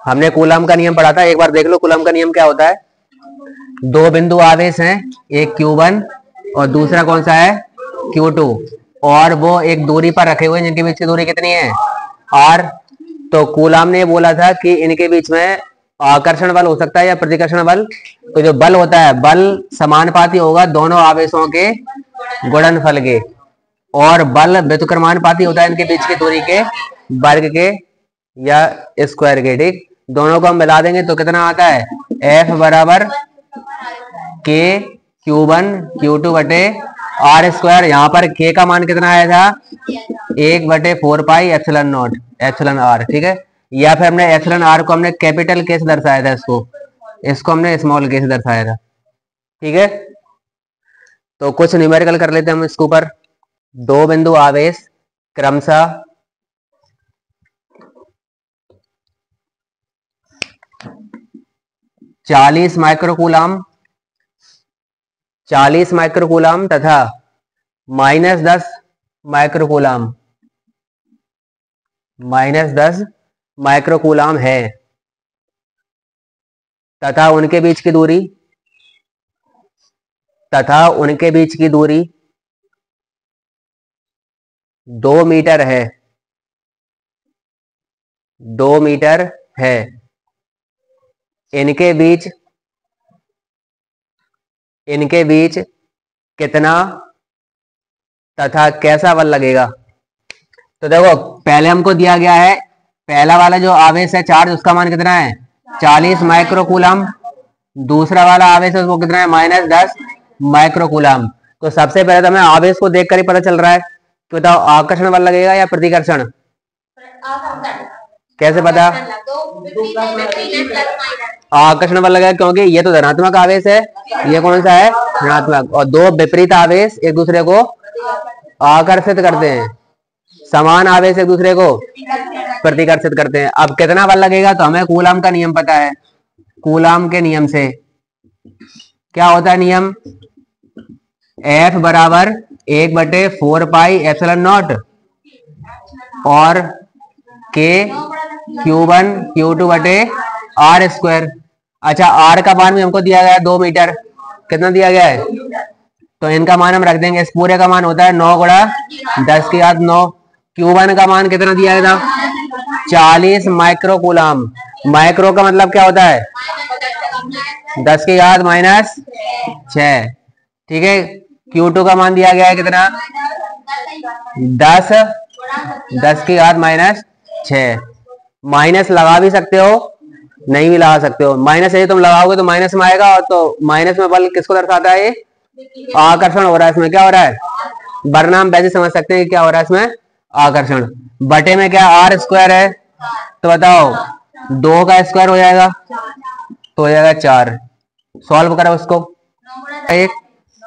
हमने कूलम का नियम पढ़ा था, एक बार देख लो कूलम का नियम क्या होता है। दो बिंदु आवेश हैं, एक Q1 और दूसरा कौन सा है Q2, और वो एक दूरी पर रखे हुए हैं जिनके बीच की दूरी कितनी है R। तो कूलम ने बोला था कि इनके बीच में आकर्षण बल हो सकता है या प्रतिकर्षण बल। तो जो बल होता है, बल समानुपाती होगा दोनों आवेशों के गुणनफल के, और बल व्युत्क्रमानुपाती होता है इनके बीच की दूरी के वर्ग के या स्क्वायर के। ठीक, दोनों को हम मिला देंगे तो कितना आता है, F बराबर K Q1 Q2 बटे R स्क्वायर। यहाँ पर K का मान कितना आया था, 1/4 pi epsilon naught epsilon R। ठीक है, या फिर हमने एप्सिलॉन R को हमने कैपिटल के से दर्शाया था, इसको हमने स्मॉल के से दर्शाया था। ठीक है, तो कुछ न्यूमेरिकल कर लेते हैं हम इसके ऊपर। दो बिंदु आवेश क्रमशः 40 माइक्रोकूलम तथा -10 माइक्रोकूलम है, तथा उनके बीच की दूरी 2 मीटर है। इनके बीच कितना तथा कैसा बल लगेगा। तो देखो पहले हमको दिया गया है, पहला वाला जो आवेश है चार्ज, उसका मान कितना है 40 माइक्रोकूलम। दूसरा वाला आवेश है उसको कितना है -10 माइक्रोकूलम। तो सबसे पहले तो हमें आवेश को देखकर ही पता चल रहा है, तो बताओ आकर्षण बल लगेगा या प्रतिकर्षण, कैसे पता। आकर्षण बल लगेगा क्योंकि ये तो धनात्मक आवेश है, ये कौन सा है ऋणात्मक, और दो विपरीत आवेश एक दूसरे को आकर्षित करते हैं, समान आवेश एक दूसरे को प्रतिकर्षित करते हैं। अब कितना बल लगेगा, तो हमें कूलम का नियम पता है। कूलम के नियम से क्या होता है नियम, F बराबर 1/4 पाई एप्सिलॉन नॉट और K Q1 Q2 बटे R स्क्वायर। अच्छा, R का मान भी हमको दिया गया है 2 मीटर, कितना दिया गया है, तो इनका मान हम रख देंगे। इस पूरे का मान होता है 9 गुणा 10 की घात 9। Q1 का मान कितना दिया गया था 40 माइक्रोकूलम। माइक्रो का मतलब क्या होता है 10 की घात -6। ठीक है, Q2 का मान दिया गया है कितना 10 की घात -6। माइनस लगा भी सकते हो, नहीं भी लगा सकते हो। माइनस है तुम लगाओगे तो माइनस में आएगा, और तो माइनस में बल किसको दर्शाता है, ये आकर्षण हो रहा है। इसमें क्या हो रहा है, वरना हम वैसे समझ सकते हैं कि क्या हो रहा है इसमें आकर्षण। बटे में क्या R स्क्वायर है, तो बताओ 2 का स्क्वायर हो जाएगा तो हो जाएगा 4। सॉल्व करो उसको, एक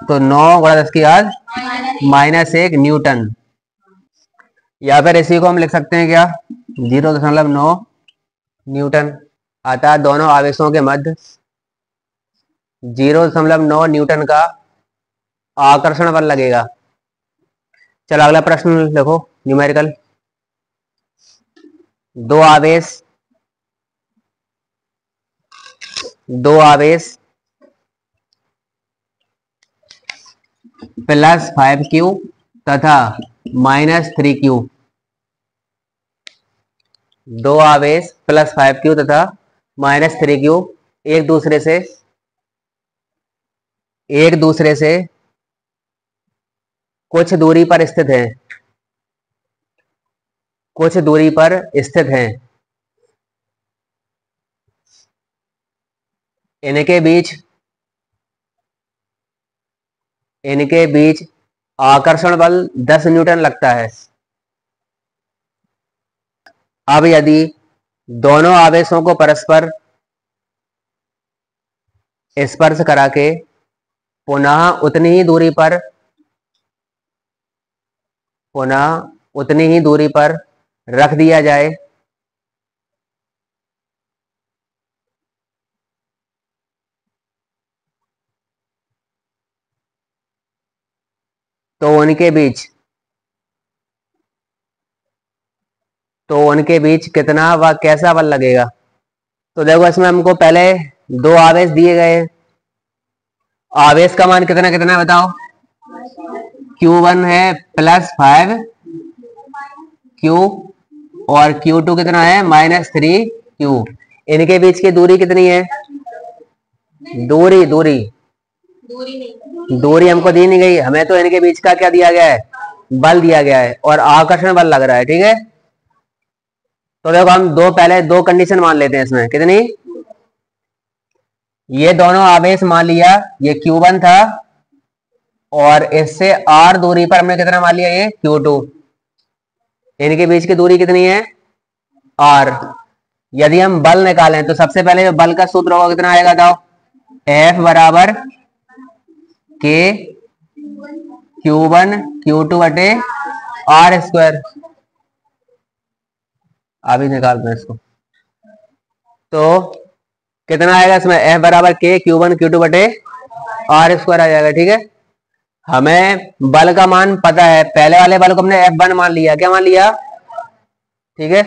तो 9 गुणा 10 की घात -1 न्यूटन, या फिर इसी को हम लिख सकते हैं क्या 0.9 न्यूटन। अतः दोनों आवेशों के मध्य 0.9 न्यूटन का आकर्षण बल लगेगा। चलो अगला प्रश्न देखो, न्यूमेरिकल। दो आवेश +5Q तथा -3Q, दो आवेश +5Q तथा -3Q एक दूसरे से कुछ दूरी पर स्थित हैं। इनके बीच आकर्षण बल 10 न्यूटन लगता है। अब यदि दोनों आवेशों को परस्पर स्पर्श करा के पुनः उतनी ही दूरी पर रख दिया जाए तो उनके बीच कितना व कैसा बल लगेगा। तो देखो इसमें हमको पहले दो आवेश दिए गए हैं। आवेश का मान कितना कितना है बताओ। Q1 है +5 Q और Q2 कितना है -3 Q। इनके बीच की दूरी कितनी है? दूरी दूरी दूरी हमको दी नहीं गई, हमें तो इनके बीच का क्या दिया गया है? बल दिया गया है और आकर्षण बल लग रहा है। ठीक है, तो देखो हम पहले दो कंडीशन मान लेते हैं इसमें। कितनी? ये दोनों आवेश मान लिया, ये Q1 था और इससे R दूरी पर हमने कितना मान लिया? ये Q2। इनके बीच की दूरी कितनी है? R। यदि हम बल निकालें तो सबसे पहले जो बल का सूत्र होगा कितना आएगा बताओ? F बराबर K Q1 Q2 बटे R²। अभी निकालते हैं इसको, तो कितना आएगा इसमें? F बराबर K Q1 Q2 बटे R² आ जाएगा। ठीक है, हमें बल का मान पता है, पहले वाले बल को हमने F1 मान लिया। क्या मान लिया? ठीक है,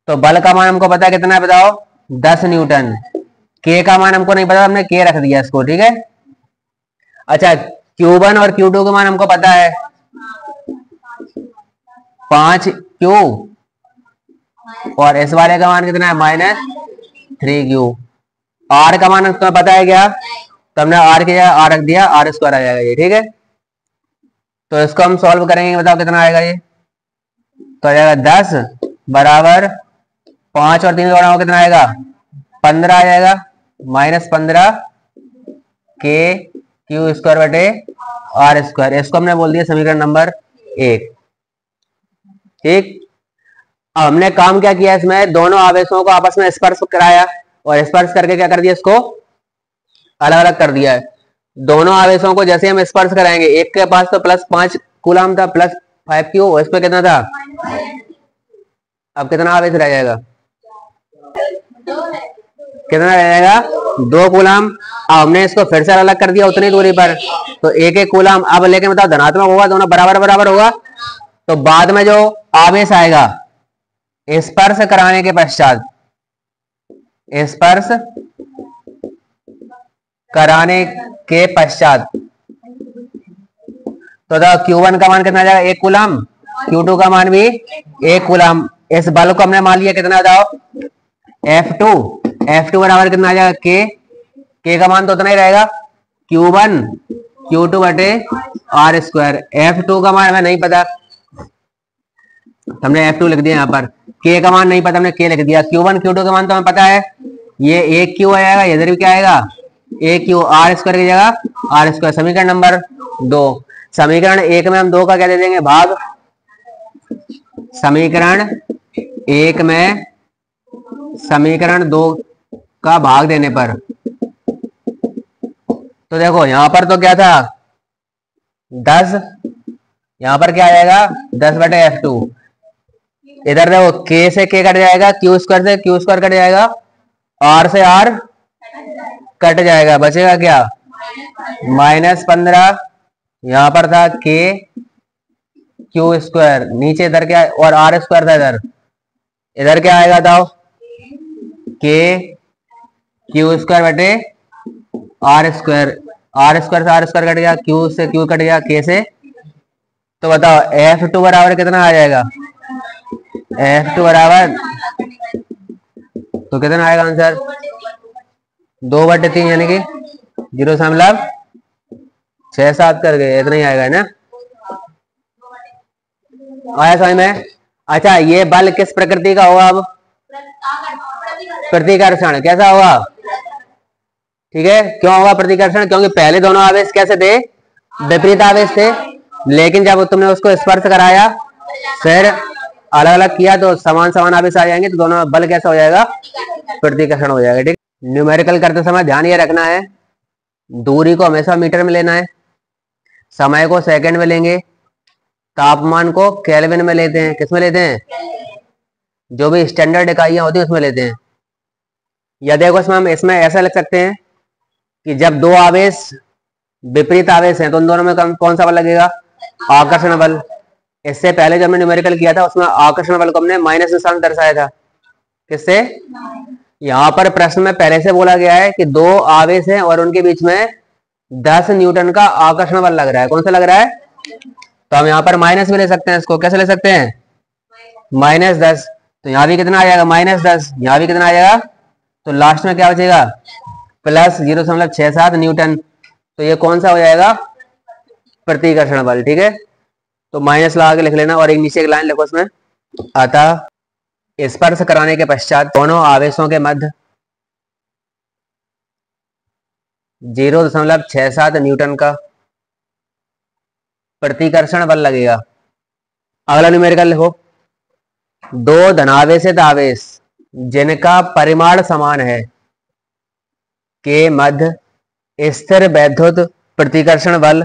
तो बल का मान हमको पता है कितना है बताओ? 10 न्यूटन। K का मान हमको नहीं पता, हमने K रख दिया इसको। ठीक है, अच्छा Q1 और Q2 का मान हमको पता है 5Q और इस वाले का मान कितना है? -3Q। R का मान तुम्हें पता है क्या? तो हमने R की जगह R रख दिया, R² आ जाएगा ये। ठीक है, तो इसको हम सॉल्व करेंगे, बताओ कितना आएगा ये? तो आ जाएगा 10 बराबर 5 और 3 जोड़ा कितना आएगा? 15 आ जाएगा, -15 K Q² बटे R²। इसको हमने बोल दिया समीकरण नंबर 1। ठीक, अब हमने काम क्या किया इसमें? दोनों आवेशों को आपस में स्पर्श कराया और स्पर्श करके क्या कर दिया? इसको अलग अलग कर दिया है। दोनों आवेशों को जैसे हम स्पर्श कराएंगे, एक के पास तो +5 कूलम था, +5Q, इस पे कितना था? अब कितना आवेश रह जाएगा? कितना रह जाएगा? 2 कूलम। अब हमने इसको फिर से अलग कर दिया उतनी दूरी पर, तो एक कूलम। अब लेकिन बताओ धनात्मक होगा, दोनों बराबर बराबर होगा, तो बाद में जो आवेश आएगा स्पर्श कराने के पश्चात, स्पर्श कराने के पश्चात, तो Q1 का मान कितना आ जाएगा? 1 कूलम। Q2 का मान भी 1 कूलम। इस बल को हमने मान लिया कितना बताओ? F2। F2 बराबर कितना आ जाएगा? K का मान तो उतना ही रहेगा, Q1 Q2 बटे R²। F2 का मान हमें नहीं पता, हमने F2 लिख दिया यहाँ पर। K का मान नहीं पता, हमने K लिख दिया। Q1 Q2 का मान तो हमें पता है, ये 1Q आ जाएगा, इधर भी क्या आएगा? 1Q। R² की जगह R²। समीकरण नंबर 2। समीकरण 1 में हम 2 का क्या दे देंगे? भाग। समीकरण 1 में समीकरण 2 का भाग देने पर, तो देखो यहां पर तो क्या था? 10, यहां पर क्या आ जाएगा? 10 बटे F2। इधर देखो K से K कट जाएगा, Q² से Q² कट जाएगा, R से R कट जाएगा, बचेगा क्या? -15। यहां पर था K Q², नीचे इधर क्या? और R² था इधर, इधर क्या आएगा बताओ? K Q² बटे R²। R² से R² कट गया, Q से Q कट गया, K से। तो बताओ F2 बराबर कितना आ जाएगा? F2 बराबर, तो कितना आएगा आंसर? 2/3, यानी कि 0.67 कर गए, इतना ही आएगा, है ना? आया समझ में? अच्छा, ये बल किस प्रकृति का होगा? अब प्रतिकर्षण। कैसा होगा? ठीक है, क्यों होगा प्रतिकर्षण? क्योंकि पहले दोनों आवेश कैसे थे? विपरीत आवेश थे, लेकिन जब तुमने उसको स्पर्श कराया, फिर अलग अलग किया, तो समान समान आवेश आ जाएंगे, तो दोनों बल कैसा हो जाएगा? प्रतिकर्षण हो जाएगा। ठीक, न्यूमेरिकल करते समय ध्यान ये रखना है, दूरी को हमेशा मीटर में लेना है, समय को सेकंड में लेंगे, तापमान को केल्विन में लेते हैं। किस में लेते हैं? जो भी स्टैंडर्ड इकाइयां होती है उसमें लेते हैं। या देखो इसमें हम इसमें ऐसा लिख सकते हैं कि जब दो आवेश विपरीत आवेश हैं तो उन दोनों में कौन सा बल लगेगा? आकर्षण बल। इससे पहले जब हमने न्यूमेरिकल किया था उसमें आकर्षण बल को हमने माइनस निशान दर्शाया था। किससे? यहाँ पर प्रश्न में पहले से बोला गया है कि दो आवेश हैं और उनके बीच में 10 न्यूटन का आकर्षण बल लग रहा है। कौन सा लग रहा है? तो हम यहाँ पर माइनस भी ले सकते हैं, इसको कैसे ले सकते हैं? -10। तो यहाँ भी कितना आ जाएगा? -10। यहाँ भी कितना आ जाएगा? तो लास्ट में क्या बचेगा? Plus 0.67 Newton. तो ये कौन सा हो जाएगा? प्रतिकर्षण बल। ठीक है, तो माइनस लगा के लिख लेना और एक नीचे एक लाइन लिखो उसमें। अतः स्पर्श कराने के पश्चात दोनों आवेशों के मध्य 0.67 न्यूटन का प्रतिकर्षण बल लगेगा। अगला न्यूमेरिकल लिखो। दो धनावेशित आवेश जिनका परिमाण समान है के मध्य स्थिर वैद्युत प्रतिकर्षण बल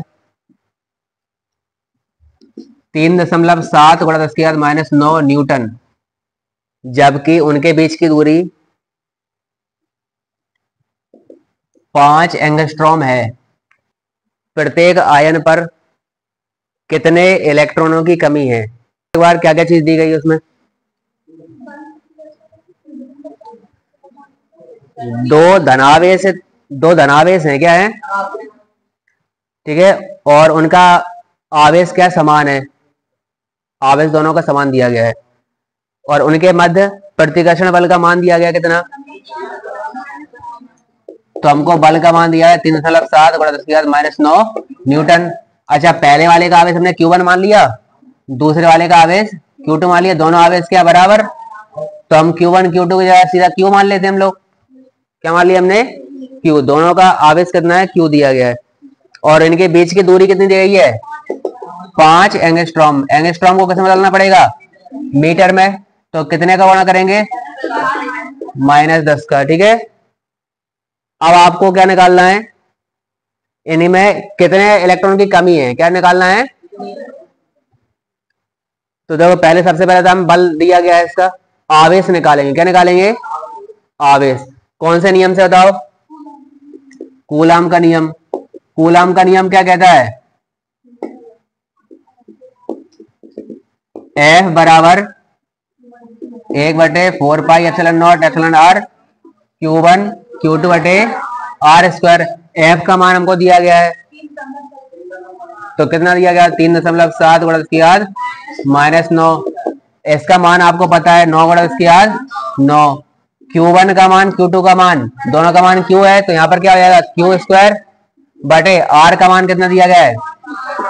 3.7 × 10⁻⁹ न्यूटन, जबकि उनके बीच की दूरी 5 एंगस्ट्रॉम है। प्रत्येक आयन पर कितने इलेक्ट्रॉनों की कमी है? एक बार क्या क्या चीज दी गई है उसमें? दो धनावेश हैं, क्या है? ठीक है, और उनका आवेश क्या समान है? आवेश दोनों का समान दिया गया है और उनके मध्य प्रतिकर्षण बल का मान दिया गया कितना? तो हमको बल का मान दिया है 3.7 × 10⁻⁹ न्यूटन। अच्छा, पहले वाले का आवेश हमने Q1 मान लिया, दूसरे वाले का आवेश Q2 मान लिया। दोनों आवेश क्या बराबर? तो हम Q1 Q2 की जगह सीधा Q मान लेते हैं हम लोग। क्या मान लिया हमने? Q। दोनों का आवेश कितना है? Q दिया गया है और इनके बीच की दूरी कितनी दी गई है? 5 एंगस्ट्रॉम। एंगस्ट्रॉम को कैसे बदलना पड़ेगा? मीटर में। तो कितने का गुणा करेंगे? -10 का। ठीक है, अब आपको क्या निकालना है? इन्हीं में कितने इलेक्ट्रॉन की कमी है, क्या निकालना है? तो देखो, पहले सबसे पहले तो हम बल दिया गया है, इसका आवेश निकालेंगे। क्या निकालेंगे? आवेश। कौन से नियम से बताओ? कूलाम का नियम। कूलाम का नियम क्या कहता है? F बराबर 1/4πε0 Q1 Q2/r²। F का मान हमको दिया गया है, तो कितना दिया गया? 3.7 × 10⁻⁹। इसका मान आपको पता है 9 × 10⁻⁹। Q1 का मान, Q2 का मान, दोनों का मान Q है, तो यहाँ पर क्या हो जाएगा? Q² R का मान कितना दिया गया है?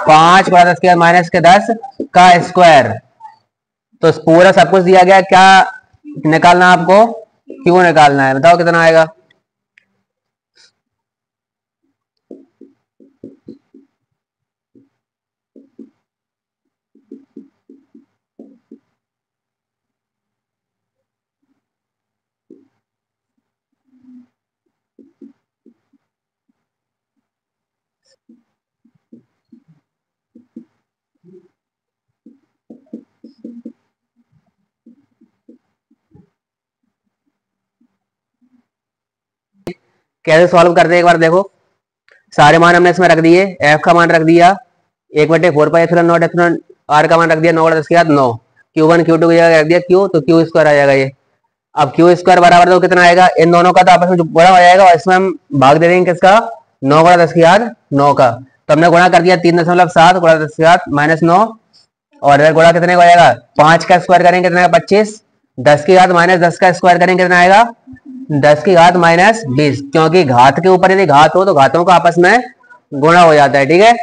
5 × 10⁻⁻10 का स्क्वायर। तो पूरा सब कुछ दिया गया। क्या निकालना आपको? Q निकालना है। बताओ कितना आएगा? कैसे सॉल्व करते हैं एक बार देखो। सारे मान हमने इसमें रख दिए। F का मान रख दिया 1/4πε0 R का मान रख दिया 9 × 10⁻⁹। Q1 Q2 की जगह रख दिया Q, तो Q² आ जाएगा ये। अब Q² बराबर तो कितना आएगा? इन दोनों का तो आपस में गुणा हो जाएगा और इसमें हम भाग दे देंगे किसका? 9 × 10⁻9 का। तो हमने गुणा कर दिया 3.7 × 10⁻⁹ और इधर गुणा कितने का हो जाएगा? 5 का स्क्वायर करेंगे कितना? 25। 10⁻−10 का स्क्वायर करेंगे कितना आएगा? 10⁻−20, क्योंकि घात के ऊपर यदि घात हो तो घातों का आपस में गुणा हो जाता है। ठीक है,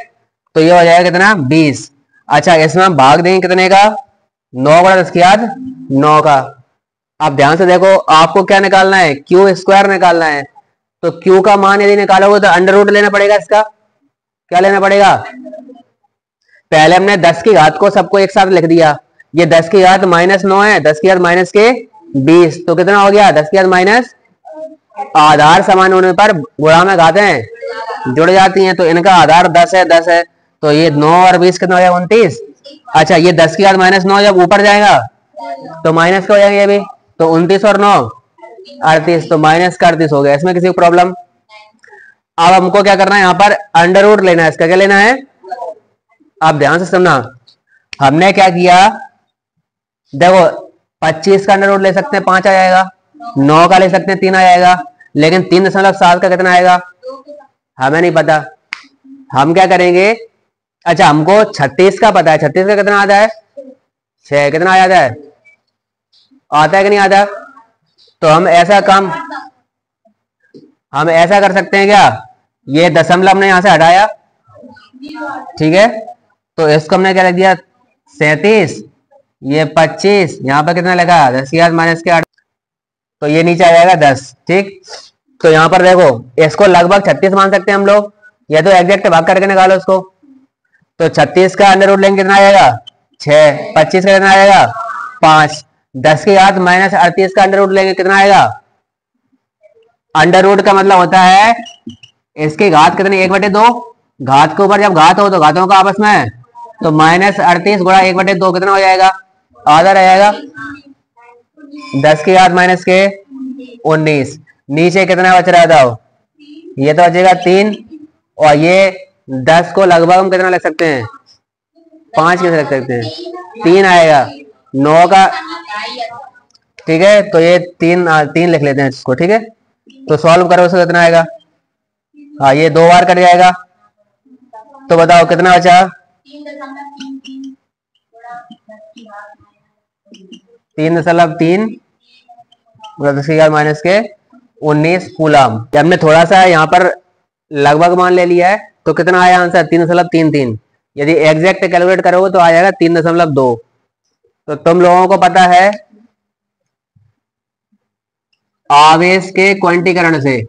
तो ये हो जाएगा कितना? 20। अच्छा, इसमें हम भाग देंगे कितने का? 9 × 10⁻9 का। आप ध्यान से देखो, आपको क्या निकालना है? Q² निकालना है। तो Q का मान यदि निकालोगे तो अंडर रूट लेना पड़ेगा इसका। क्या लेना पड़ेगा? पहले हमने 10 की घात को सबको एक साथ लिख दिया। ये 10 की घात -9 है, 10 की घात -20, तो कितना हो गया? 10 की घात माइनस, आधार समान होने पर गुणा में घातें जुड़ जाती हैं, तो इनका आधार 10 है, 10 है, तो ये 9 और 20 कितना हो जाएगा? 29। अच्छा, ये 10 की घात -9 जब ऊपर जाएगा तो माइनस का हो जाएगा ये भी, तो 29 और 9 38, तो माइनस का 38 हो गया। इसमें किसी को प्रॉब्लम? अब हमको क्या करना है? यहाँ पर अंडर रूट लेना है। इसका क्या लेना है? आप ध्यान से सुनना। हमने क्या किया, देखो 25 का अंडर रूट ले सकते हैं, 5 आ जाएगा। 9 का ले सकते हैं, 3 आ जाएगा। लेकिन 3.7 का कितना आएगा हमें नहीं पता। हम क्या करेंगे, अच्छा हमको 36 का पता है, 36 का कितना आता है 6, कितना आ जाता है, आता है कि नहीं आता। तो हम ऐसा कर सकते हैं क्या, ये दशमलव हमने यहां से हटाया, ठीक है, तो इसको हमने क्या लिख दिया 37, ये 25, यहाँ पर कितना लगा 10 की घात माइनस के 8, तो ये नीचे आ जाएगा 10। ठीक, तो यहाँ पर देखो इसको लगभग 36 मान सकते हैं हम लोग, या तो एग्जैक्ट भाग करके निकालो इसको। तो 36 का अंडर रूट लेंगे कितना आएगा 6, 25 का कितना आएगा 5, 10 की घात माइनस 38 का अंडर रूट लेंगे कितना आएगा। अंडर रूट का मतलब होता है इसकी घात कितनी 1/2, घात के ऊपर जब घात हो तो घातों का आपस में, तो माइनस 38 गुणा 1/2 कितना हो जाएगा, आधा रहेगा। 10 की घात माइनस के 19, नीचे कितना बच रहा था, ये तो बचेगा 3, और ये 10 को लगभग हम कितना लिख सकते हैं 5 कैसे लिख सकते हैं, 3 आएगा 9 का, ठीक है, तो ये 3 लिख लेते हैं इसको, ठीक है। तो सॉल्व करो उसको कितना आएगा, हाँ ये 2 बार कट जाएगा, तो बताओ कितना बचा 3.3 माइनस के 19 कूलम। हमने थोड़ा सा यहाँ पर लगभग मान ले लिया है, तो कितना आया आंसर 3.33। यदि एग्जैक्ट कैलकुलेट करोगे तो आ जाएगा 3.2। तो तुम लोगों को पता है आवेश के क्वांटीकरण से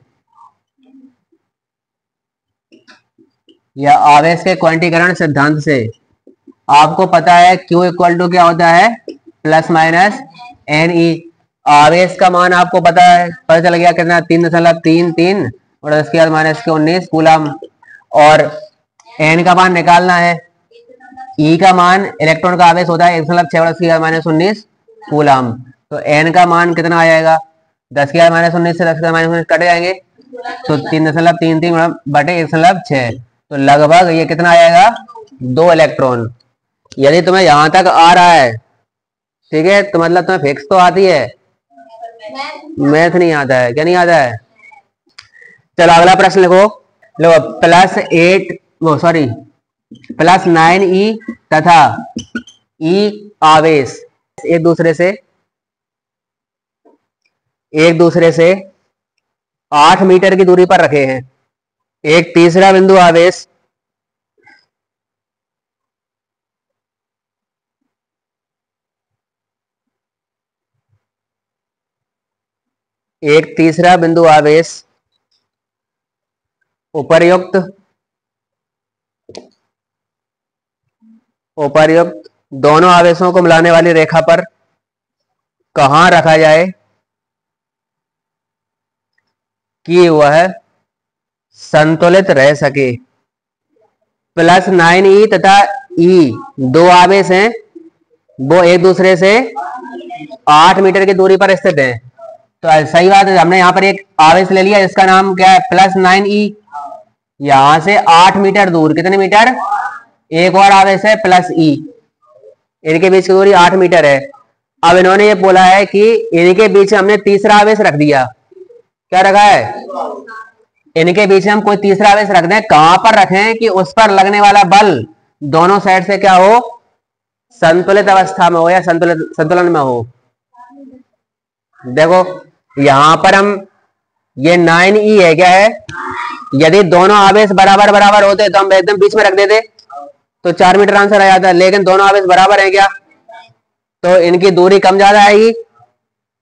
या आवेश के क्वांटीकरण सिद्धांत से आपको पता है Q इक्वल टू क्या होता है प्लस माइनस NE। आवेश का मान आपको पता है, पता चल गया कितना 3.33 और इसके बाद माइनस के 19 कूलम। और N का मान निकालना है, E का मान इलेक्ट्रॉन का आवेश होता है 1.6 और इसके बाद माइनस 19 कूलम। तो N का मान कितना आ जाएगा 10 की घात माइनस 19 से 10 की घात माइनस 19 कट जाएंगे, तो 3.33 बटे 1.6, तो लगभग ये कितना आ जाएगा 2 इलेक्ट्रॉन। यदि तुम्हें यहां तक आ रहा है, ठीक है, तो मतलब तुम्हें फिक्स तो आती है, मैथ नहीं आता है, क्या नहीं आता है। चलो अगला प्रश्न लिखो, लो प्लस 9E तथा E आवेश एक दूसरे से 8 मीटर की दूरी पर रखे हैं। एक तीसरा बिंदु आवेश उपर्युक्त दोनों आवेशों को मिलाने वाली रेखा पर कहां रखा जाए कि वह संतुलित रह सके। प्लस 9E तथा E दो आवेश हैं, वो एक दूसरे से 8 मीटर की दूरी पर स्थित हैं। तो सही बात है, हमने यहाँ पर एक आवेश ले लिया जिसका नाम क्या है प्लस 9E, यहां से 8 मीटर दूर, कितने मीटर, एक और आवेश है प्लस E, इनके बीच की दूरी 8 मीटर है। अब इन्होंने ये बोला है कि इनके बीच हमने तीसरा आवेश रख दिया, क्या रखा है, इनके बीच में हम कोई तीसरा आवेश रख दें, कहां पर रखें कि उस पर लगने वाला बल दोनों साइड से क्या हो, संतुलित अवस्था में हो या संतुलन में हो। देखो यहां पर हम ये 9E है, क्या है, यदि दोनों आवेश बराबर बराबर होते तो हम एकदम बीच में रख देते तो 4 मीटर आंसर आ जाता, लेकिन दोनों आवेश बराबर है क्या, तो इनकी दूरी कम ज्यादा आएगी।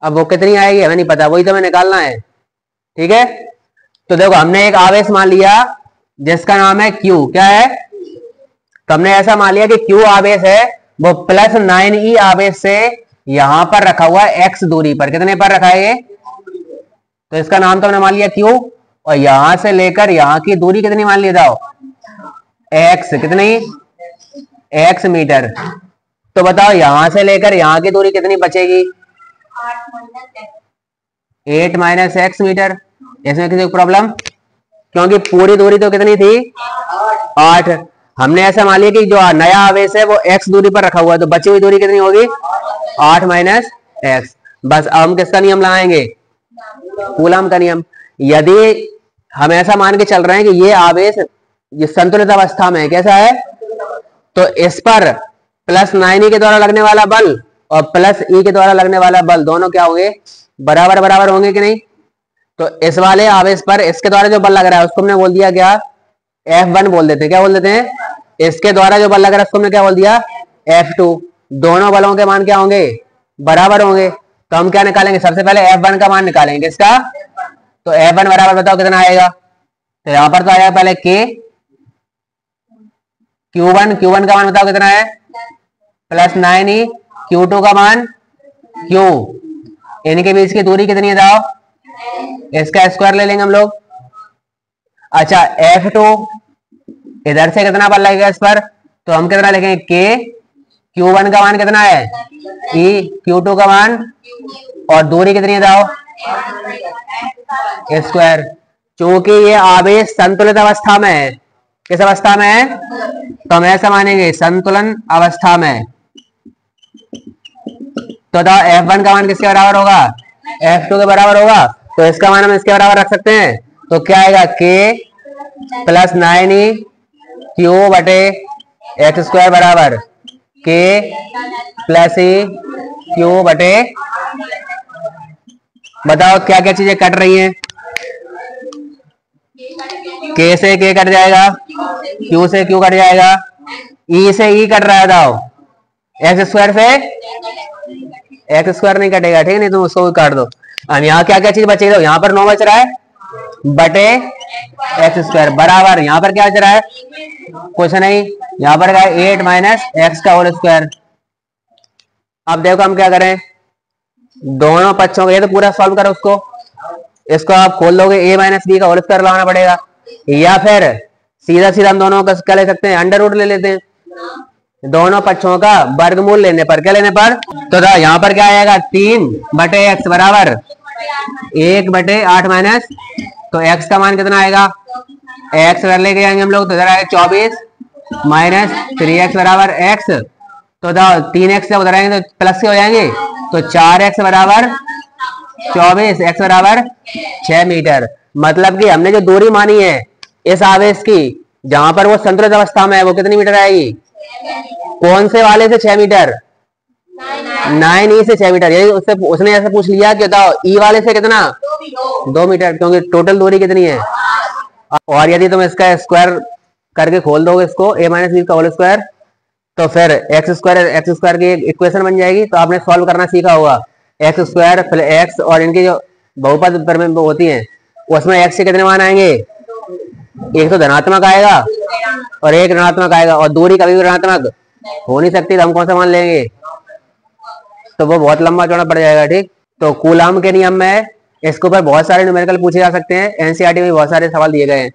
अब वो कितनी आएगी हमें नहीं पता, वही तो हमें निकालना है, ठीक है। तो देखो हमने एक आवेश मान लिया जिसका नाम है Q, क्या है, तो हमने ऐसा मान लिया कि Q आवेश है वो प्लस 9E आवेश से यहां पर रखा हुआ है x दूरी पर, कितने पर रखा है ये, तो इसका नाम तो हमने मान लिया Q, और यहां से लेकर यहां की दूरी कितनी मान लिया जाओ x, कितनी x मीटर। तो बताओ यहां से लेकर यहां की दूरी कितनी बचेगी 8 माइनस x मीटर। इसमें किसी प्रॉब्लम, क्योंकि पूरी दूरी तो कितनी थी 8, हमने ऐसा मान लिया कि जो नया आवेश है वो x दूरी पर रखा हुआ है, तो बची हुई दूरी कितनी होगी 8 माइनस x। बस अब हम किसका नियम लगाएंगे, कूलम का नियम। यदि हम ऐसा मान के चल रहे हैं कि ये आवेश ये संतुलित अवस्था में है, कैसा है, तो इस पर प्लस 9e के द्वारा लगने वाला बल और प्लस ई के द्वारा लगने वाला बल दोनों क्या होंगे, बराबर बराबर होंगे कि नहीं। तो इस वाले आवेश पर इसके द्वारा जो बल लग रहा है उसको हमने बोल दिया क्या, F1 बोल देते हैं। क्या बोल देते हैं, इसके द्वारा जो बल लग रहा है उसको हमने क्या बोल दिया, F2। दोनों बलों के मान क्या होंगे, बराबर होंगे। तो हम क्या निकालेंगे, सबसे पहले F1 का मान निकालेंगे। किसका, तो F1 बराबर बताओ कितना आएगा। तो यहां पर तो आएगा पहले K Q1 का मान बताओ कितना है, प्लस 9e, Q2 का मान Q, इनके बीच की दूरी कितनी है बताओ, इसका स्क्वायर ले लेंगे हम लोग। अच्छा F2 इधर से कितना बल लगेगा इस पर, तो हम कितना लिखेंगे, K Q1 का मान कितना है, E Q2 का मान, और दूरी कितनी है बताओ, स्क्वायर। चूंकि ये आवेश संतुलित अवस्था में है, किस अवस्था में है, तो हम ऐसा मानेंगे संतुलन अवस्था में। तो F1 का मान किसके बराबर होगा, F2 के बराबर होगा। तो इसका मान हम इसके बराबर रख सकते हैं। तो क्या आएगा, K प्लस 9e Q बटे एक्स स्क्वायर बराबर K प्लस E Q बटे, बताओ क्या क्या चीजें कट रही हैं, K से K कट जाएगा, Q से Q कट जाएगा, E से E कट रहा है, बताओ एक्स स्क्वायर से एक्स स्क्वायर नहीं कटेगा, ठीक है, नहीं तो उसको भी काट दो। अब यहाँ क्या क्या चीज बचेगी, तो यहाँ पर 9 बच रहा है बटे एक्स स्क्वायर बराबर, यहाँ पर क्या बच रहा है, कुछ नहीं, यहाँ पर क्या है 8 माइनस एक्स का होल स्क्वायर। अब देखो हम क्या करें, दोनों पक्षों को, ये तो पूरा सॉल्व करो उसको, इसको आप खोल दोगे, a माइनस बी का होल स्क्वायर लगाना पड़ेगा, या फिर सीधा सीधा हम दोनों का क्या ले सकते हैं, अंडर रूट ले लेते हैं। दोनों पक्षों का वर्गमूल लेने पर, क्या लेने पर, तो यहाँ पर क्या आएगा 3 बटे एक्स बराबर 1 बटे 8 माइनस, तो एक्स का मान कितना आएगा, एक्स अगर लेके जाएंगे हम लोग तो इधर आएगा 24 माइनस 3x बराबर एक्स, तो 3x जब उधर आएंगे तो प्लस के हो जाएंगे, तो 4x बराबर 24, x बराबर 6 मीटर। मतलब कि हमने जो दूरी मानी है इस आवेश की जहां पर वो संतुलित अवस्था में है वो कितनी मीटर आएगी, कौन से वाले से 6 मीटर, 9e से 6 मीटर। यही उससे उसने ऐसे पूछ लिया कि बताओ ई वाले से कितना, 2 मीटर, क्योंकि टोटल दूरी कितनी है। और यदि तुम इसका स्क्वायर करके खोल दोगे इसको, a माइनस बी का होल स्क्वायर, तो फिर एक्स स्क्वायर की एक इक्वेशन बन जाएगी। तो आपने सॉल्व करना सीखा होगा, एक्स स्क्वायर फिर एक्स और इनकी जो बहुपद पर में होती हैं उसमें एक्स के कितने मान आएंगे, एक तो धनात्मक आएगा और एक ऋणात्मक आएगा, और दूरी कभी भी ऋणात्मक हो नहीं सकती, तो हम कौन सा मान लेंगे, तो वो बहुत लंबा चौड़ा पड़ जाएगा, ठीक। तो कूलम के नियम में इसके ऊपर बहुत सारे न्यूमेरिकल पूछे जा सकते हैं, एनसीईआरटी में बहुत सारे सवाल दिए गए हैं।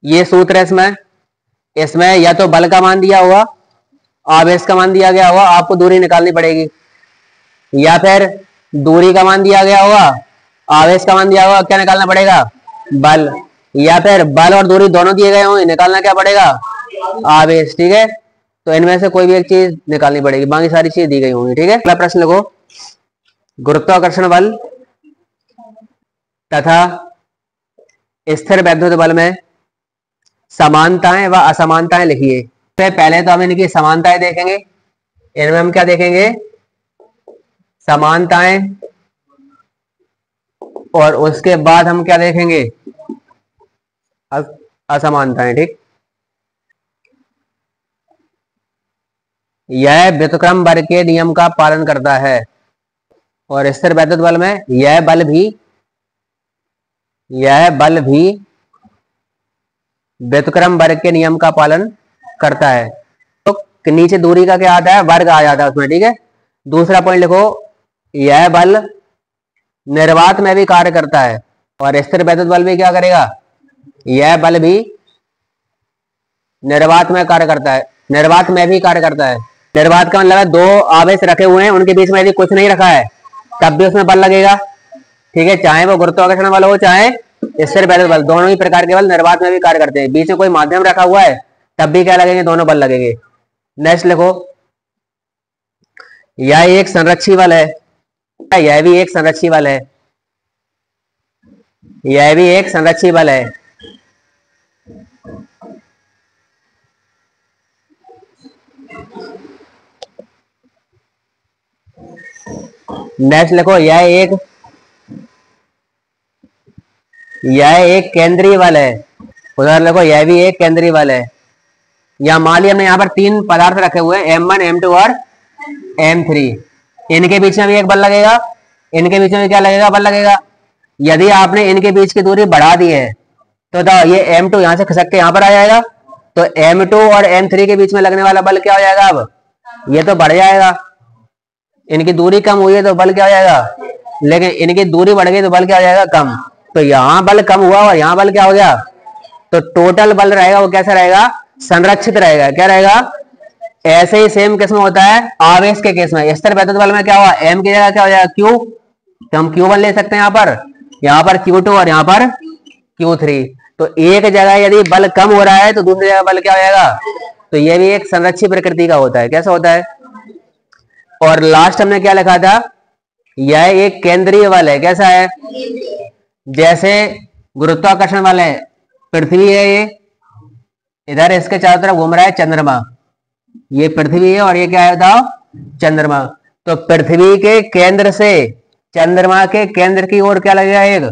ये सूत्र है, इसमें या तो बल का मान दिया हुआ, आवेश का मान दिया गया होगा, आपको दूरी निकालनी पड़ेगी, या फिर दूरी का मान दिया गया होगा, आवेश का मान दिया होगा, क्या निकालना पड़ेगा, बल, या फिर बल और दूरी दोनों दिए गए होंगे, निकालना क्या पड़ेगा, आवेश, ठीक है। तो इनमें से कोई भी एक चीज निकालनी पड़ेगी, बाकी सारी चीज दी गई होंगी, ठीक है। अगला प्रश्न लिखो, गुरुत्वाकर्षण बल तथा स्थिर वैद्युत बल में समानताएं व असमानताएं लिखिए। तो पहले तो हम इनकी समानताएं देखेंगे, इनमें हम क्या देखेंगे, समानताएं, और उसके बाद हम क्या देखेंगे, असमानताएं, ठीक। यह व्युत्क्रम बल के नियम का पालन करता है, और स्थिर वैद्युत बल में यह बल भी व्युत्क्रम वर्ग के नियम का पालन करता है। तो नीचे दूरी का क्या आता है, वर्ग आ जाता है उसमें, ठीक है। दूसरा पॉइंट लिखो, यह बल निर्वात में भी कार्य करता है, और स्थिर वैद्युत बल भी क्या करेगा, यह बल भी निर्वात में कार्य करता है, निर्वात में भी कार्य करता है। निर्वात का मतलब है दो आवेश रखे हुए हैं, उनके बीच में यदि कुछ नहीं रखा है तब भी उसमें बल लगेगा, ठीक है, चाहे वो गुरुत्वाकर्षण बल हो चाहे स्थिर वैद्युत बल, दोनों ही प्रकार के बल निर्वात में भी कार्य करते हैं। बीच में कोई माध्यम रखा हुआ है तब भी क्या लगेंगे, दोनों बल लगेंगे। नेक्स्ट लिखो, यह एक संरक्षी बल है, यह भी एक संरक्षी बल है, यह भी एक संरक्षी बल है। नेक्स्ट लिखो, यह एक केंद्रीय बल है। उधर लिखो, यह भी एक केंद्रीय बल है। या मान लिया हमने यहाँ पर तीन पदार्थ रखे हुए हैं, M1, M2 और M3। इनके बीच में भी एक बल लगेगा, इनके बीच में भी क्या लगेगा, बल लगेगा। यदि आपने इनके बीच की दूरी बढ़ा दी है तो ये M2 यहाँ से खिसक के यहाँ पर आ जाएगा, तो M2 और M3 के बीच में लगने वाला बल क्या हो जाएगा, अब ये तो बढ़ जाएगा। इनकी दूरी कम हुई है तो बल क्या हो जाएगा, लेकिन इनकी दूरी बढ़ गई तो बल क्या हो जाएगा, कम। तो यहाँ बल कम हुआ और यहाँ बल क्या हो गया, तो टोटल बल रहेगा वो कैसा रहेगा, संरक्षित रहेगा। क्या रहेगा, ऐसे ही सेम केस में होता है आवेश के केस में। स्थिर वैद्युत बल में क्या हुआ, M की जगह क्या हो जाएगा, Q, तो हम Q1 ले सकते हैं यहाँ पर Q2 और यहाँ पर Q3। तो एक जगह यदि बल कम हो रहा है तो दूसरी जगह बल क्या हो जाएगा, तो ये भी एक संरक्षित प्रकृति का होता है। कैसा होता है। और लास्ट हमने क्या लिखा था, यह एक केंद्रीय बल है। कैसा है, जैसे गुरुत्वाकर्षण बल है, पृथ्वी है, ये इधर इसके चारों तरफ घूम रहा है चंद्रमा, ये पृथ्वी है और ये क्या है बताओ, चंद्रमा। तो पृथ्वी के केंद्र से चंद्रमा के केंद्र की ओर क्या लगेगा, एक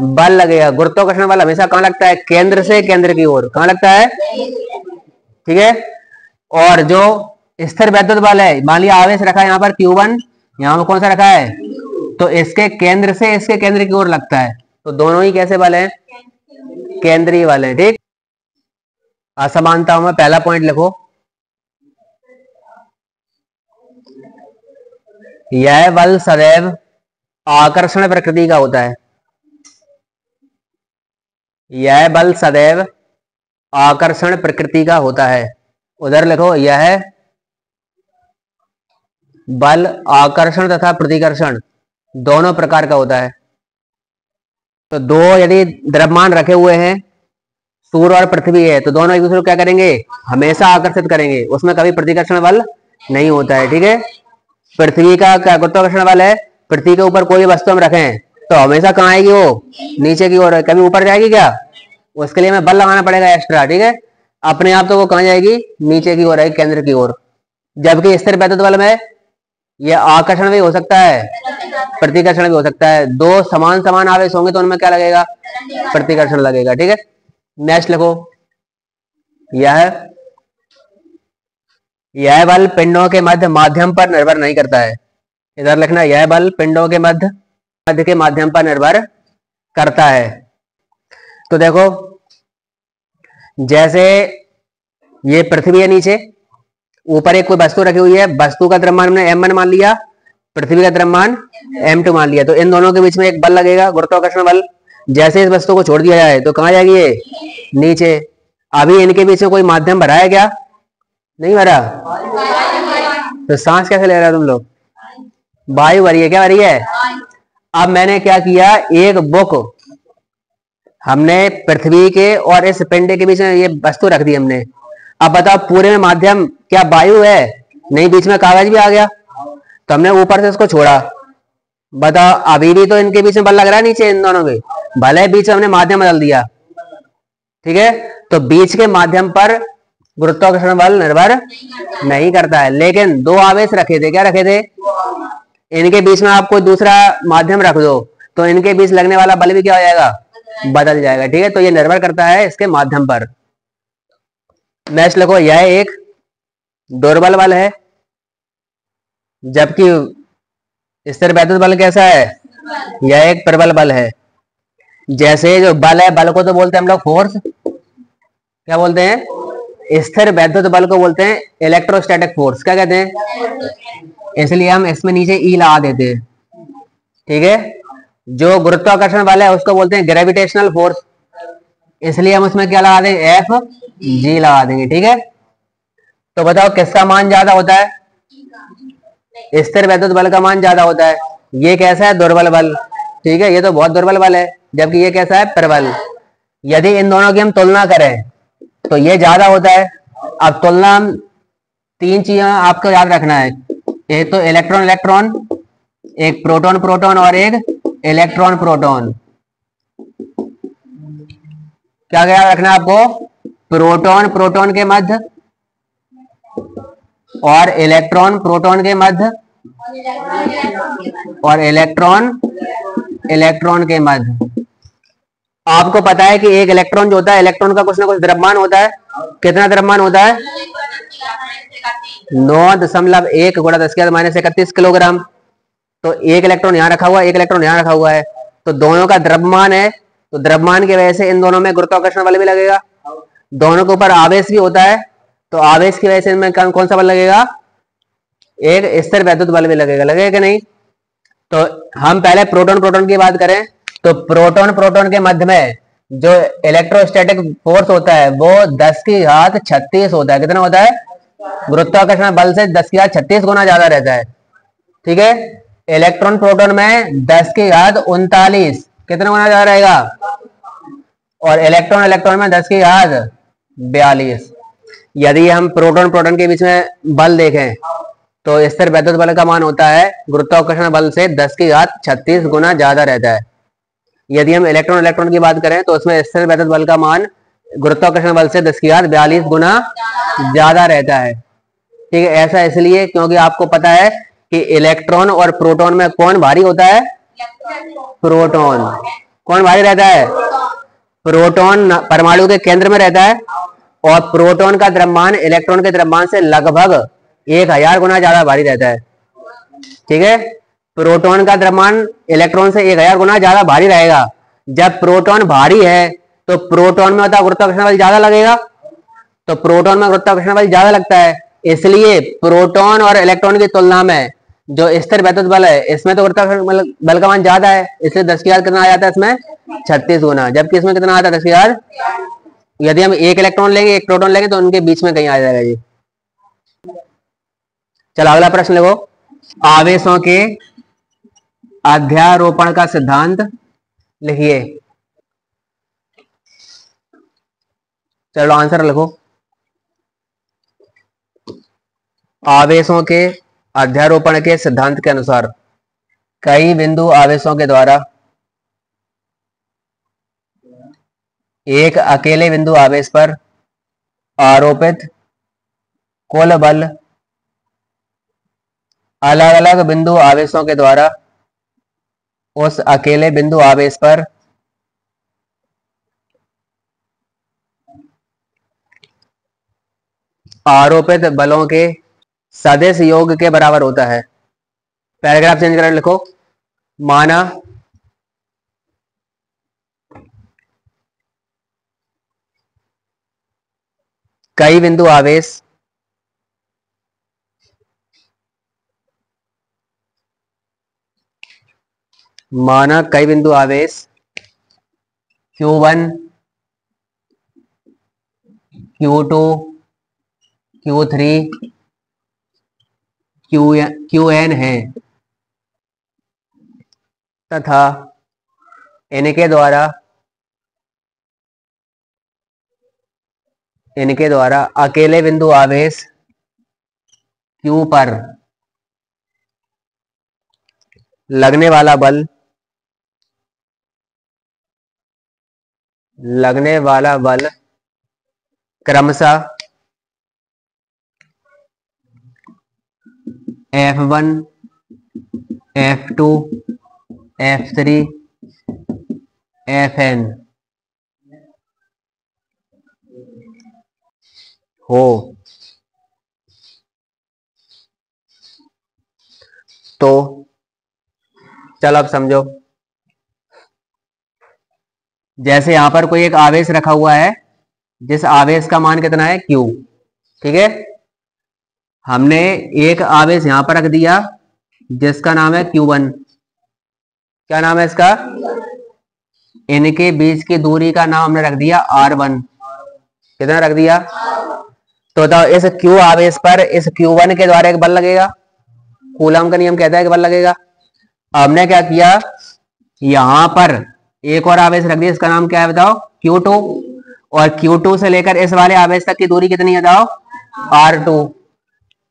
बल लगेगा। गुरुत्वाकर्षण बल हमेशा कहां लगता है, केंद्र से केंद्र की ओर, कहां लगता है, ठीक है। और जो स्थिर वैद्युत बल है, मान लिया आवेश रखा है यहाँ पर Q1, यहाँ पर कौन सा रखा है, तो इसके केंद्र से इसके केंद्र की ओर लगता है। तो दोनों ही कैसे बल है, केंद्रीय बल है। ठीक, असमानताओं में पहला पॉइंट लिखो, यह बल सदैव आकर्षण प्रकृति का होता है। यह बल सदैव आकर्षण प्रकृति का होता है। उधर लिखो, यह बल आकर्षण तथा प्रतिकर्षण दोनों प्रकार का होता है। तो दो यदि द्रव्यमान रखे हुए हैं, सूर्य और पृथ्वी है, तो दोनों एक दूसरे को क्या करेंगे, हमेशा आकर्षित करेंगे, उसमें कभी प्रतिकर्षण बल नहीं होता है। ठीक है, पृथ्वी का क्या गुरुत्वाकर्षण बल है, पृथ्वी के ऊपर कोई वस्तु हम रखें तो हमेशा कहाँ आएगी, वो नीचे की ओर, कभी ऊपर जाएगी क्या, उसके लिए हमें बल लगाना पड़ेगा एक्स्ट्रा। ठीक है, अपने आप तो वो कहाँ जाएगी, नीचे की ओर आएगी, केंद्र की ओर। जबकि स्थिर वैद्युत बल में ये आकर्षण भी हो सकता है, प्रतिकर्षण भी हो सकता है। दो समान समान आवेश होंगे तो उनमें क्या लगेगा, प्रतिकर्षण लगेगा। ठीक है, नेक्स्ट लिखो, यह बल पिंडों के मध्य माध्यम पर निर्भर नहीं करता है। इधर लिखना, यह बल पिंडों के मध्य के माध्यम पर निर्भर करता है। तो देखो, जैसे ये पृथ्वी है, नीचे ऊपर एक कोई वस्तु रखी हुई है, वस्तु का द्रव्यमान हमने M1 मान लिया, पृथ्वी का द्रव्यमान M2 मान लिया, तो इन दोनों के बीच में एक बल लगेगा, गुरुत्वाकर्षण बल। जैसे इस वस्तु को छोड़ दिया जाए तो कहाँ जाएगी, ये नीचे। अभी इनके बीच में कोई माध्यम भरा है क्या, नहीं भरा, तो सांस कैसे ले रहा है तुम लोग, वायु भरी है, क्या भरी है। अब मैंने क्या किया, एक बुक हमने पृथ्वी के और इस पिंड के बीच में ये वस्तु रख दी हमने। अब बताओ, पूरे में माध्यम क्या वायु है, नहीं, बीच में कागज भी आ गया, तो हमने ऊपर से इसको छोड़ा। बताओ, अभी भी तो इनके बीच में बल लग रहा है नीचे, इन दोनों के, भले बीच में हमने माध्यम बदल दिया। ठीक है, तो बीच के माध्यम पर गुरुत्वाकर्षण बल निर्भर नहीं करता है। लेकिन दो आवेश रखे थे, क्या रखे थे, इनके बीच में आप कोई दूसरा माध्यम रख दो तो इनके बीच लगने वाला बल भी क्या हो जाएगा, बदल जाएगा। ठीक है, तो ये निर्भर करता है इसके माध्यम पर। नेक्स्ट लिखो, यह एक दुर्बल बल है, जबकि स्थिर वैद्युत बल कैसा है, यह एक प्रबल बल है। जैसे जो बल है, बल को तो बोलते हैं हम लोग फोर्स, क्या बोलते हैं, स्थिर वैद्युत बल को बोलते हैं इलेक्ट्रोस्टैटिक फोर्स। क्या कहते हैं, इसलिए हम इसमें नीचे ई लगा देते हैं। ठीक है, जो गुरुत्वाकर्षण बल है उसको बोलते हैं ग्रेविटेशनल फोर्स, इसलिए हम उसमें क्या लगा देंगे, Fg लगा देंगे। ठीक है, तो बताओ किसका मान ज्यादा होता है, स्थिर वैद्युत बल का मान ज्यादा होता है। ये कैसा है, दुर्बल बल। ठीक है, ये तो बहुत दुर्बल बल है, जबकि ये कैसा है, प्रबल। यदि इन दोनों की हम तुलना करें तो ये ज्यादा होता है। अब तुलना, तीन चीजें आपको याद रखना है, एक तो इलेक्ट्रॉन इलेक्ट्रॉन, एक प्रोटॉन प्रोटॉन और एक इलेक्ट्रॉन प्रोटॉन। क्या याद रखना है आपको? प्रोटॉन प्रोटॉन के मध्य और इलेक्ट्रॉन प्रोटॉन के मध्य और इलेक्ट्रॉन इलेक्ट्रॉन के मध्य। आपको पता है कि एक इलेक्ट्रॉन जो होता है, इलेक्ट्रॉन का कुछ ना कुछ द्रव्यमान होता है। कितना द्रव्यमान होता है? 9.1 गुणा 10⁻31 किलोग्राम। तो एक इलेक्ट्रॉन यहाँ रखा हुआ है, एक इलेक्ट्रॉन यहाँ रखा हुआ है, तो दोनों का द्रव्यमान है। तो द्रव्यमान की वजह से इन दोनों में गुरुत्वाकर्षण बल भी लगेगा। दोनों के ऊपर आवेश भी होता है, तो आवेश की वजह से इनमें कौन सा बल लगेगा? एक स्थिर वैद्युत बल भी लगेगा। लगेगा कि नहीं? तो हम पहले प्रोटॉन प्रोटॉन की बात करें तो प्रोटॉन प्रोटॉन के मध्य में जो इलेक्ट्रोस्टैटिक फोर्स होता है वो 10⁻36 होता है। कितना होता है? गुरुत्वाकर्षण बल से 10⁻36 गुना ज्यादा रहता है। ठीक है। इलेक्ट्रॉन प्रोटॉन में 10⁻39 कितना गुना ज्यादा रहेगा? और इलेक्ट्रॉन इलेक्ट्रॉन में 10⁻42। यदि हम प्रोटॉन प्रोटॉन के बीच में बल देखें तो स्थिर वैद्युत बल का मान होता है गुरुत्वाकर्षण बल से 10⁻36 गुना ज्यादा रहता है। यदि हम इलेक्ट्रॉन इलेक्ट्रॉन की बात करें तो उसमें स्थिर वैद्युत बल का मान गुरुत्वाकर्षण बल से 10⁻42 गुना ज्यादा रहता है। ठीक है। ऐसा इसलिए क्योंकि आपको पता है कि इलेक्ट्रॉन और प्रोटॉन में कौन भारी होता है? प्रोटॉन। कौन भारी रहता है? प्रोटॉन परमाणु के केंद्र में रहता है और प्रोटॉन का द्रव्यमान इलेक्ट्रॉन के द्रव्यमान से लगभग 1000 गुना ज्यादा भारी रहता है। ठीक है। प्रोटॉन का द्रव्यमान इलेक्ट्रॉन से 1000 गुना ज्यादा भारी रहेगा। जब प्रोटॉन भारी है तो प्रोटॉन में होता गुरुत्वाकर्षण बल ज्यादा लगेगा, तो प्रोटॉन में गुरुत्वाकर्षण बल ज्यादा लगता है। इसलिए प्रोटॉन और इलेक्ट्रॉन की तुलना में जो स्थिर वैद्युत बल है इसमें तो गुरुत्वाकर्षण बल का मान ज्यादा है, इसलिए 10⁻⁻ कितना आ जाता है इसमें? 36 गुना। जबकि इसमें कितना आता है? 10⁻⁻। यदि हम एक इलेक्ट्रॉन लेंगे एक प्रोटॉन लेंगे तो उनके बीच में कहीं आ जाएगा ये। चलो अगला प्रश्न लिखो। आवेशों के अध्यारोपण का सिद्धांत लिखिए। चलो आंसर लिखो। आवेशों के अध्यारोपण के सिद्धांत के अनुसार कई बिंदु आवेशों के द्वारा एक अकेले बिंदु आवेश पर आरोपित कुल बल अलग अलग बिंदु आवेशों के द्वारा उस अकेले बिंदु आवेश पर आरोपित बलों के सदिश योग के बराबर होता है। पैराग्राफ चेंज कर लिखो। माना कई बिंदु आवेश Q1 Q2 Q3 Qn है तथा इनके द्वारा अकेले बिंदु आवेश Q पर लगने वाला बल क्रमशः F1 F2 F3 Fn हो। तो चलो अब समझो। जैसे यहां पर कोई एक आवेश रखा हुआ है जिस आवेश का मान कितना है? Q। ठीक है। हमने एक आवेश यहां पर रख दिया जिसका नाम है Q1। क्या नाम है इसका? इनके बीच की दूरी का नाम हमने रख दिया R1। कितना रख दिया? तो बताओ इस Q आवेश पर इस Q1 के द्वारा एक बल लगेगा। कूलम का नियम कहता है कि बल लगेगा। हमने क्या किया? यहां पर एक और आवेश रख दिया, इसका नाम क्या है बताओ? Q2। और Q2 से लेकर इस वाले आवेश तक की दूरी कितनी है बताओ? R2।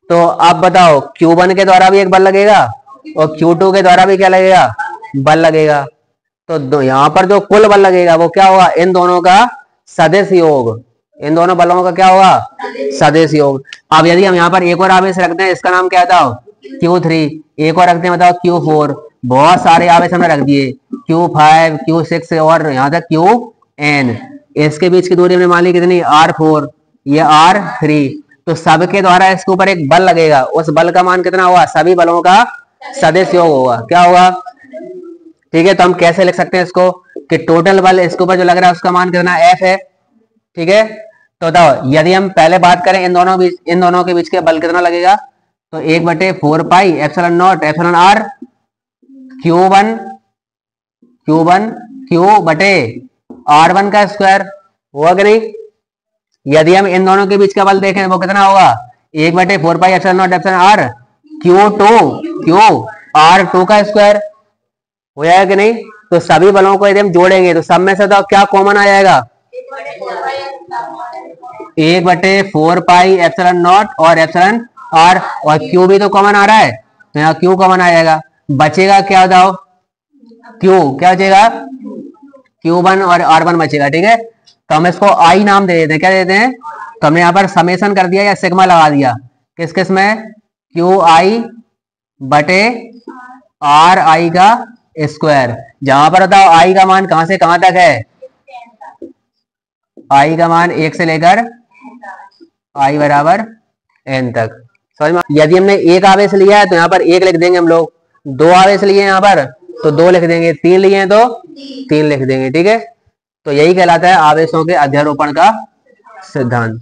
तो अब बताओ Q1 के द्वारा भी एक बल लगेगा और Q2 के द्वारा भी क्या लगेगा? बल लगेगा। तो यहां पर जो कुल बल लगेगा वो क्या होगा? इन दोनों का सदिश योग, इन दोनों बलों का क्या होगा, सदिश योग। अब यदि हम यहाँ पर एक और आवेश रखते हैं, इसका नाम क्या था, Q3, एक और रखते हैं बताओ Q4, बहुत सारे आवेश हमने रख दिए, Q5, Q6 और यहाँ तक Qn, इसके बीच की दूरी हमने मान ली कितनी, R4, ये R3, तो सबके द्वारा इसके ऊपर एक बल लगेगा, उस बल का मान कितना होगा, सभी बलों का सदिश योग होगा, क्या होगा। ठीक है, तो हम कैसे लिख सकते हैं इसको कि टोटल बल इसके ऊपर जो लग रहा है उसका मान कितना, F है। ठीक है, तो बताओ यदि हम पहले बात करें इन दोनों के बीच के बल कितना लगेगा, तो 1/4 pi epsilon naught epsilon r Q1 Q बटे R1 का स्क्वायर हुआ कि नहीं। यदि हम इन दोनों के बीच का बल देखें वो कितना होगा, 1/4 pi epsilon naught epsilon r Q R2 का स्क्वायर हो जाएगा कि नहीं। तो सभी बलों को यदि हम जोड़ेंगे तो सब में से तो क्या कॉमन आ जाएगा, 1/4 पाई एप्सिलॉन नॉट और एप्सिलॉन आर, और Q भी तो कॉमन आ रहा है, तो यहाँ Q कॉमन आ जाएगा, बचेगा क्या बताओ, Q क्या बचेगा, Q1 और R1 बचेगा। ठीक है, तो हम इसको I नाम दे देते हैं, क्या देते हैं, तो हमने यहाँ पर समेशन कर दिया या सिग्मा लगा दिया, किस किस में, QI बटे RI का स्क्वायर, जहां पर बताओ I का मान कहां से कहां तक है, I का मान 1 से लेकर I बराबर N तक, समझ में। यदि हमने एक आवेश लिया है तो यहाँ पर 1 लिख देंगे हम लोग, 2 आवेश लिए यहाँ पर तो 2 लिख देंगे, 3 लिए हैं तो 3 लिख देंगे। ठीक है, तो यही कहलाता है आवेशों के अध्यारोपण का सिद्धांत।